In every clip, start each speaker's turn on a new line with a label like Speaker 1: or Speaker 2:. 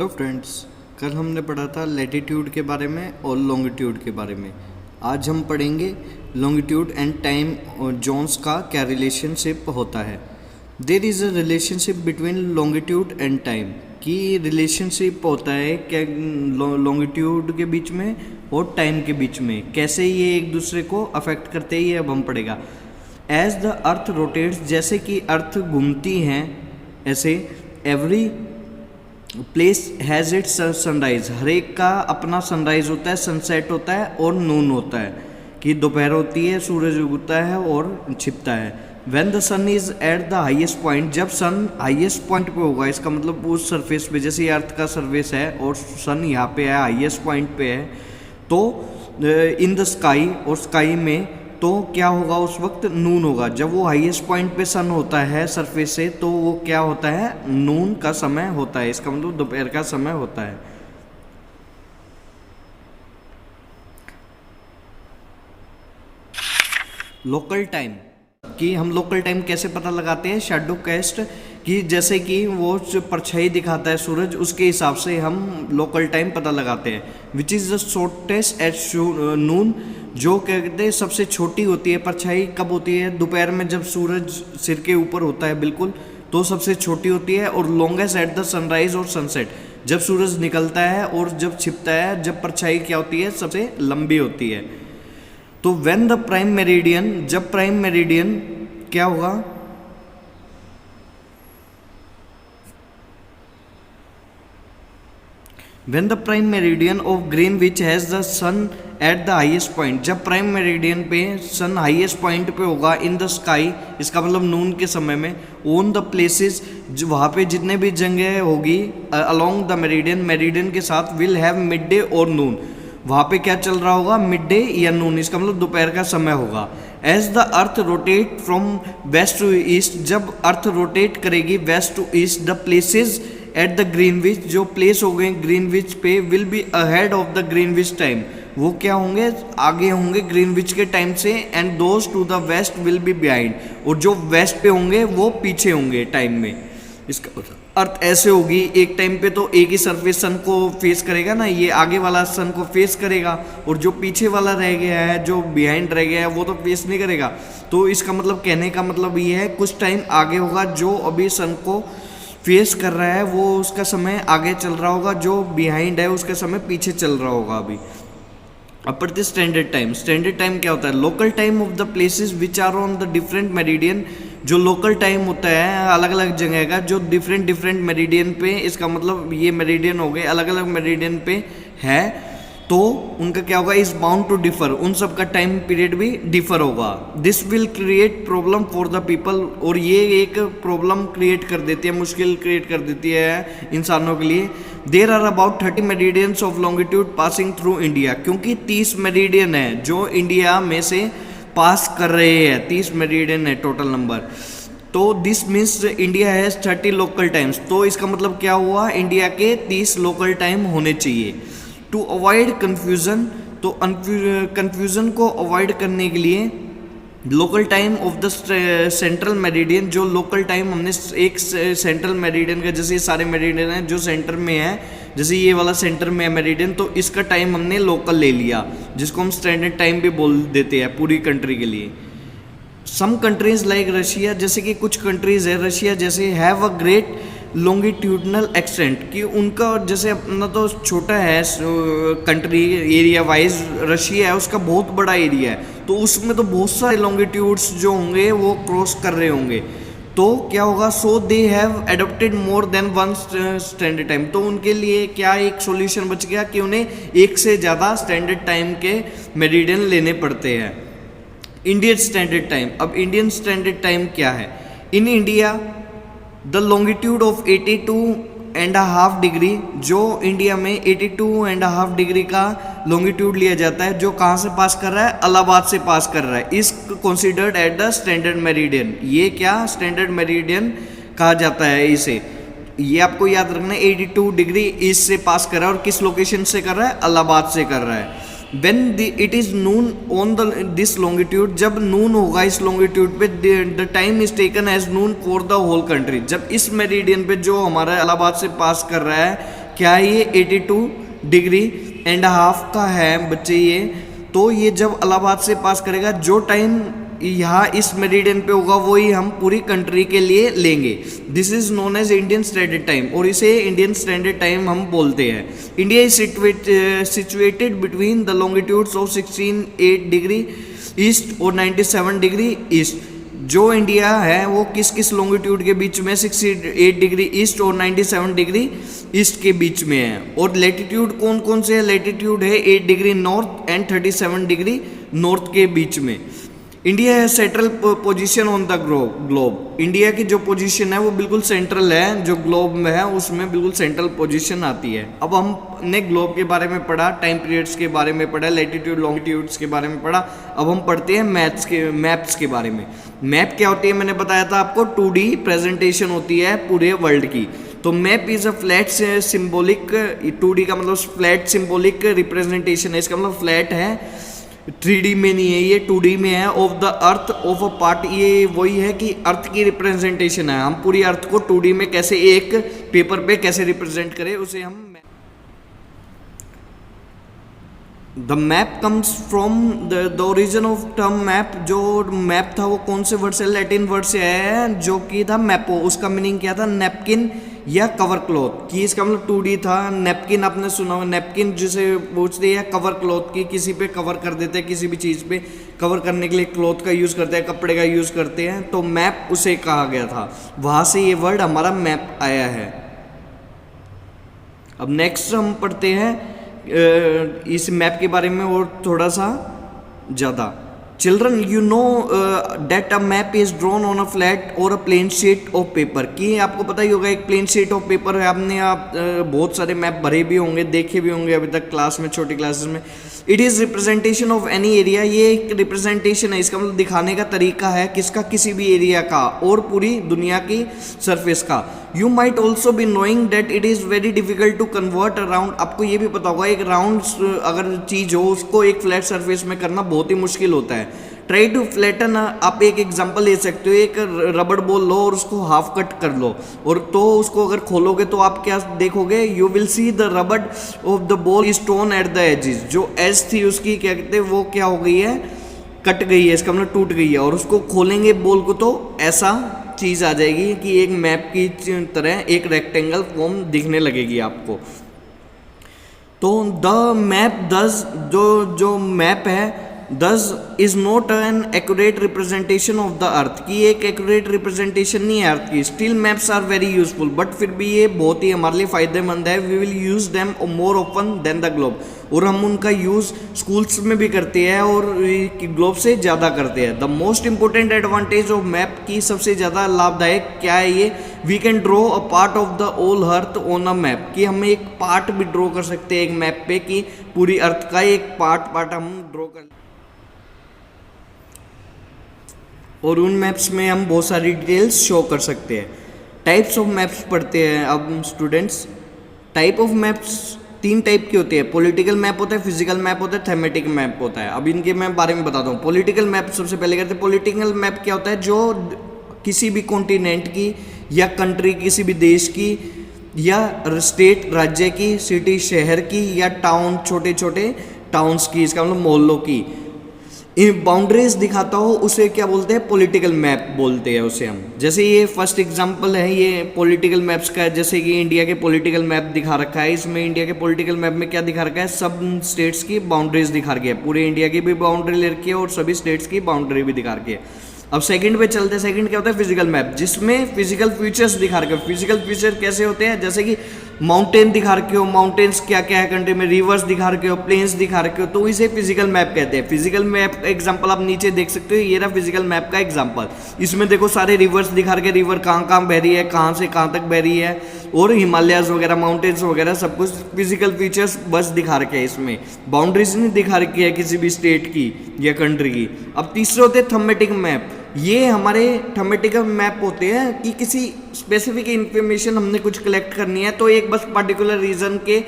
Speaker 1: Hello friends, कल हमने पढ़ा था लैटिट्यूड के बारे में और लॉन्गिट्यूड के बारे में। आज हम पढ़ेंगे लॉन्गिट्यूड एंड टाइम और जोन्स का क्या रिलेशनशिप होता है। There is a relationship between longitude and time, कि रिलेशनशिप होता है क्या लॉन्गिट्यूड के बीच में और टाइम के बीच में, कैसे ये एक दूसरे को अफेक्ट करते हैं ये अब हम पढ़ेगा। एज द अर्थ रोटेट्स, जैसे कि अर्थ घूमती हैं ऐसे every place has its sunrise, हर एक का अपना सनराइज होता है, सनसेट होता है और नून होता है, कि दोपहर होती है, सूरज उगता है और छिपता है। When the sun is at the highest point, जब सन हाईएस्ट पॉइंट पे होगा, इसका मतलब उस सरफेस पे, जैसे अर्थ का सरफेस है और सन यहाँ पे है, हाईएस्ट पॉइंट पे है, तो इन द स्काई, और स्काई में तो क्या होगा उस वक्त नून होगा। जब वो हाईएस्ट पॉइंट पे सन होता है सरफेस से, तो वो क्या होता है, नून का समय होता है, इसका मतलब दोपहर का समय होता है। लोकल टाइम, कि हम लोकल टाइम कैसे पता लगाते हैं, शैडो कैस्ट, कि जैसे कि वो जो परछाई दिखाता है सूरज, उसके हिसाब से हम लोकल टाइम पता लगाते हैं। Which is the shortest at noon, जो कहते हैं सबसे छोटी होती है परछाई कब होती है, दोपहर में जब सूरज सिर के ऊपर होता है बिल्कुल, तो सबसे छोटी होती है। और लॉन्गेस्ट एट द सनराइज और सनसेट, जब सूरज निकलता है और जब छिपता है, जब परछाई क्या होती है, सबसे लंबी होती है। तो व्हेन द प्राइम मेरिडियन, जब प्राइम मेरिडियन क्या होगा, when the prime meridian of Greenwich has the sun at the highest point, जब प्राइम मेरिडियन पे सन हाईएस्ट पॉइंट पे होगा इन द स्काई, इसका मतलब नून के समय में, ऑन द प्लेसेस, जो वहाँ पे जितने भी जगह होगी अलोंग द मेरिडियन, मेरिडियन के साथ, विल हैव मिड डे और नून, वहाँ पे क्या चल रहा होगा, मिड डे या नून, इसका मतलब दोपहर का समय होगा। As the earth rotate from west to east, जब अर्थ रोटेट करेगी west to east, the places at the Greenwich, जो प्लेस हो गए ग्रीनविच पे, will be ahead of the Greenwich time, वो क्या होंगे, आगे होंगे ग्रीनविच के टाइम से। And those to the west will be behind, और जो वेस्ट पे होंगे वो पीछे होंगे टाइम में। इसका अर्थ ऐसे होगी, एक टाइम पे तो एक ही सरफेस सन को फेस करेगा ना, ये आगे वाला सन को फेस करेगा, और जो पीछे वाला रह गया है, जो बिहाइंड रह गया है, वो तो फेस नहीं करेगा। तो इसका मतलब, कहने का मतलब ये है, कुछ टाइम आगे होगा, जो अभी सन को फेस कर रहा है वो उसका समय आगे चल रहा होगा, जो बिहाइंड है उसका समय पीछे चल रहा होगा अभी। Upper the standard time, standard time क्या होता है, local time of the places which are on the different meridian, जो लोकल टाइम होता है अलग अलग जगह का, जो डिफरेंट मेरिडियन पे, इसका मतलब ये मेरिडियन हो गए अलग अलग मेरिडियन पे है, तो उनका क्या होगा, इज बाउंड टू डिफर, उन सब का टाइम पीरियड भी डिफर होगा। This will create problem for the people, और ये एक प्रॉब्लम क्रिएट कर देती है, मुश्किल क्रिएट कर देती है इंसानों के लिए। There are about 30 meridians of longitude passing through India, क्योंकि 30 मेरिडियन है जो इंडिया में से पास कर रहे हैं, 30 मेरिडियन है टोटल नंबर। तो this means India has 30 local times, तो इसका मतलब क्या हुआ, इंडिया के 30 लोकल टाइम होने चाहिए। टू अवॉइड कन्फ्यूज़न, तो कन्फ्यूज़न को अवॉइड करने के लिए local time of the central meridian, जो लोकल टाइम हमने एक सेंट्रल मेरिडियन का, जैसे ये सारे मेरिडियन हैं जो सेंटर में है, जैसे ये वाला सेंटर में है मेरिडियन, तो इसका टाइम हमने लोकल ले लिया, जिसको हम स्टैंडर्ड टाइम भी बोल देते हैं पूरी कंट्री के लिए। सम कंट्रीज लाइक रशिया, जैसे कि कुछ कंट्रीज है रशिया जैसे, have a great longitudinal extent, कि उनका जैसे अपना तो छोटा है कंट्री एरिया वाइज, रशिया है उसका बहुत बड़ा एरिया है, तो उसमें तो बहुत सारे लॉन्गिट्यूड्स जो होंगे वो क्रॉस कर रहे होंगे, तो क्या होगा, so they have adopted more than one standard time, तो उनके लिए क्या एक सॉल्यूशन बच गया कि उन्हें एक से ज़्यादा स्टैंडर्ड टाइम के मेरिडियन लेने पड़ते हैं। इंडियन स्टैंडर्ड टाइम, अब इंडियन स्टैंडर्ड टाइम क्या है, in India the longitude of 82.5 degree, जो इंडिया में 82.5 डिग्री का लॉन्गिट्यूड लिया जाता है, जो कहाँ से पास कर रहा है, इलाहाबाद से पास कर रहा है, इस considered at the standard meridian, ये क्या स्टैंडर्ड मेरिडियन कहा जाता है इसे, ये आपको याद रखना है। 82 डिग्री ईस्ट से पास कर रहा है, और किस लोकेशन से कर रहा है, इलाहाबाद से कर रहा है। when it is noon on this longitude, जब नून होगा इस लॉन्गिट्यूड पे, the time is taken as noon for the whole country, जब इस मेरिडियन पे जो हमारा इलाहाबाद से पास कर रहा है क्या ये 82 डिग्री एंड हाफ का है बच्चे ये। तो ये जब इलाहाबाद से पास करेगा, जो टाइम यहाँ इस मेरिडियन पे होगा वही हम पूरी कंट्री के लिए लेंगे। This is known as Indian standard time, और इसे इंडियन स्टैंडर्ड टाइम हम बोलते हैं। India is situated between the longitudes of 16.8 degree east और 97 डिग्री ईस्ट। जो इंडिया है वो किस किस लॉन्गिट्यूड के बीच में, 68 डिग्री ईस्ट और 97 डिग्री ईस्ट के बीच में है। और लेटीट्यूड कौन कौन से है, लेटीट्यूड है 8 degree north and 37 degree north के बीच में। इंडिया है central position on the globe. India की जो पोजीशन है वो बिल्कुल सेंट्रल है, जो ग्लोब में है उसमें बिल्कुल सेंट्रल पोजीशन आती है। अब हमने ग्लोब के बारे में पढ़ा, टाइम पीरियड्स के बारे में पढ़ा, लैटिट्यूड लॉन्गिट्यूड्स के बारे में पढ़ा। अब हम पढ़ते हैं मैप्स के बारे में। मैप क्या होती है, मैंने बताया था आपको 2D प्रेजेंटेशन होती है पूरे वर्ल्ड की। तो map is a flat symbolic, 2D का मतलब फ्लैट सिंबॉलिक रिप्रेजेंटेशन है, इसका मतलब फ्लैट है, 3D में नहीं है ये, 2D में है। Of the earth of a part, ये वही है कि अर्थ की रिप्रेजेंटेशन है। हम पूरी अर्थ को 2D में कैसे एक पेपर पे कैसे रिप्रेजेंट करें उसे हम। The map comes from the origin of term map. जो मैप था वो कौन से वर्ड से, लैटिन वर्ड से आया है जो कि था मैपो। उसका मीनिंग क्या था, नैपकिन या कवर क्लॉथ की। इसका मतलब 2D था। नैपकिन आपने सुना होगा, नैपकिन जिसे पूछते हैं कवर क्लॉथ की, किसी पे कवर कर देते हैं, किसी भी चीज़ पे कवर करने के लिए क्लॉथ का यूज़ करते हैं, कपड़े का यूज़ करते हैं। तो मैप उसे कहा गया था, वहाँ से ये वर्ड हमारा मैप आया है। अब नेक्स्ट हम पढ़ते हैं इस मैप के बारे में और थोड़ा सा ज़्यादा। Children you know that a map is drawn on a flat और a plane sheet of paper. कि आपको पता ही होगा एक प्लेन शीट ऑफ पेपर है, आपने बहुत सारे मैप भरे भी होंगे, देखे भी होंगे अभी तक क्लास में, छोटी क्लासेस में। It is representation of any area. ये एक रिप्रेजेंटेशन है, इसका मतलब दिखाने का तरीका है किसका, किसी भी एरिया का और पूरी दुनिया की सरफेस का। You might also be knowing that it is very difficult to convert a round. आपको ये भी पता होगा एक राउंड अगर चीज़ हो उसको एक फ्लैट सरफेस में करना बहुत ही मुश्किल होता है। ट्राई टू फ्लैटन, आप एक एग्जांपल ले सकते हो, एक रबड़ बॉल लो और उसको हाफ कट कर लो, और तो उसको अगर खोलोगे तो आप क्या देखोगे, you will see the rubber of the ball is torn at the edges. जो एज थी उसकी क्या कहते हैं वो क्या हो गई है, कट गई है, इसका मतलब टूट गई है। और उसको खोलेंगे बॉल को तो ऐसा चीज़ आ जाएगी कि एक मैप की तरह एक रेक्टेंगल फॉर्म दिखने लगेगी आपको। तो द मैप दस, जो मैप है this is not an accurate representation of the earth. की एक एक्यूरेट रिप्रेजेंटेशन नहीं है अर्थ की। Still maps are very useful, but फिर भी ये बहुत ही हमारे लिए फायदेमंद है। We will use them more often than the globe. और हम उनका यूज़ स्कूल्स में भी करते हैं और ग्लोब से ज़्यादा करते हैं। The most important advantage of map की सबसे ज़्यादा लाभदायक क्या है ये, we can draw a part of the whole earth on a map. कि हम एक पार्ट भी ड्रॉ कर सकते हैं एक मैप पे, कि पूरी अर्थ का एक पार्ट हम ड्रॉ कर, और उन मैप्स में हम बहुत सारी डिटेल्स शो कर सकते हैं। टाइप्स ऑफ मैप्स पढ़ते हैं अब students. Type of maps 3 type की होती है। पॉलिटिकल मैप होता है, फिजिकल मैप होता है, थीमेटिक मैप होता है। अब इनके मैं बारे में बताता हूँ। पॉलिटिकल मैप सबसे पहले करते हैं। पॉलिटिकल मैप क्या होता है, जो किसी भी कॉन्टिनेंट की या कंट्री, किसी भी देश की या स्टेट राज्य की, सिटी शहर की, या टाउन छोटे छोटे टाउन्स की, इसका मतलब मोहल्लों की बाउंड्रीज दिखाता हो उसे क्या बोलते हैं, पॉलिटिकल मैप बोलते हैं उसे हम। जैसे ये फर्स्ट एग्जांपल है ये पॉलिटिकल मैप्स का, जैसे कि इंडिया के पॉलिटिकल मैप दिखा रखा है। इसमें इंडिया के पॉलिटिकल मैप में क्या दिखा रखा है, सब स्टेट्स की बाउंड्रीज दिखा रखी है। पूरे इंडिया की भी बाउंड्री ले रखी है और सभी स्टेट्स की बाउंड्री भी दिखा रखी है। अब सेकंड पे चलते हैं। सेकंड क्या होता है, फिजिकल मैप, जिसमें फिजिकल फीचर्स दिखा रखे हो। फिजिकल फीचर कैसे होते हैं, जैसे कि माउंटेन दिखा रखे हो, माउंटेन्स क्या क्या है कंट्री में, रिवर्स दिखा रखे हो, प्लेन्स दिखा रखे हो, तो इसे फिजिकल मैप कहते हैं। फिजिकल मैप का एग्जांपल आप नीचे देख सकते हो, ये रहा फिजिकल मैप का एग्जांपल। इसमें देखो सारे रिवर्स दिखा रखे, रिवर कहाँ कहाँ बह रही है, कहाँ से कहाँ तक बह रही है, और हिमालयाज वगैरह, माउंटेन्स वगैरह सब कुछ फिजिकल फीचर्स बस दिखा रखे हैं। इसमें बाउंड्रीज नहीं दिखा रखी है किसी भी स्टेट की या कंट्री की। अब तीसरे होते हैं थीमेटिक मैप। ये हमारे थीमेटिकल मैप होते हैं कि किसी स्पेसिफिक इंफॉर्मेशन हमने कुछ कलेक्ट करनी है, तो एक बस पर्टिकुलर रीजन के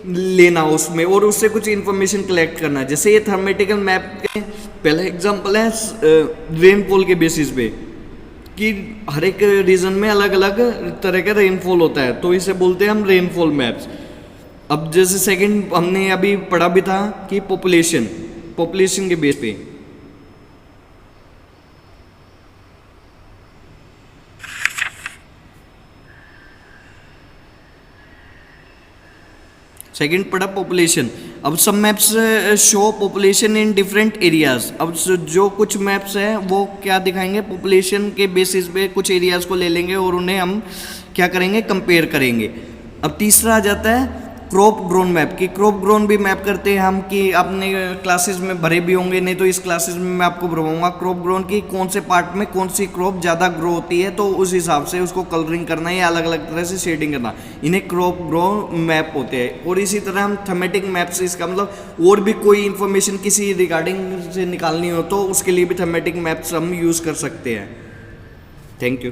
Speaker 1: लेना उसमें और उससे कुछ इंफॉर्मेशन कलेक्ट करना। जैसे ये थीमेटिकल मैप के पहला एग्जांपल है रेनफॉल के बेसिस पे, कि हर एक रीजन में अलग अलग तरह का रेनफॉल होता है, तो इसे बोलते हैं हम रेनफॉल मैप्स। अब जैसे सेकंड हमने अभी पढ़ा भी था कि पॉपुलेशन के बेस पे। सेकंड पढ़ा पॉपुलेशन। अब सब maps show population in different areas. अब जो कुछ मैप्स हैं वो क्या दिखाएंगे, पॉपुलेशन के बेसिस पे कुछ एरियाज को ले लेंगे और उन्हें हम क्या करेंगे, कंपेयर करेंगे। अब तीसरा आ जाता है क्रॉप ग्रोन मैप की। क्रॉप ग्रोन भी मैप करते हैं हम, कि आपने क्लासेस में भरे भी होंगे, नहीं तो इस क्लासेस में मैं आपको भरवाऊंगा क्रॉप ग्रोन की कौन से पार्ट में कौन सी क्रॉप ज़्यादा ग्रो होती है, तो उस हिसाब से उसको कलरिंग करना या अलग अलग तरह से शेडिंग करना, इन्हें क्रॉप ग्रोन मैप होते हैं। और इसी तरह हम थीमेटिक मैप्स, इसका मतलब और भी कोई इन्फॉर्मेशन किसी रिगार्डिंग से निकालनी हो तो उसके लिए भी थीमेटिक मैप्स हम यूज़ कर सकते हैं। Thank you.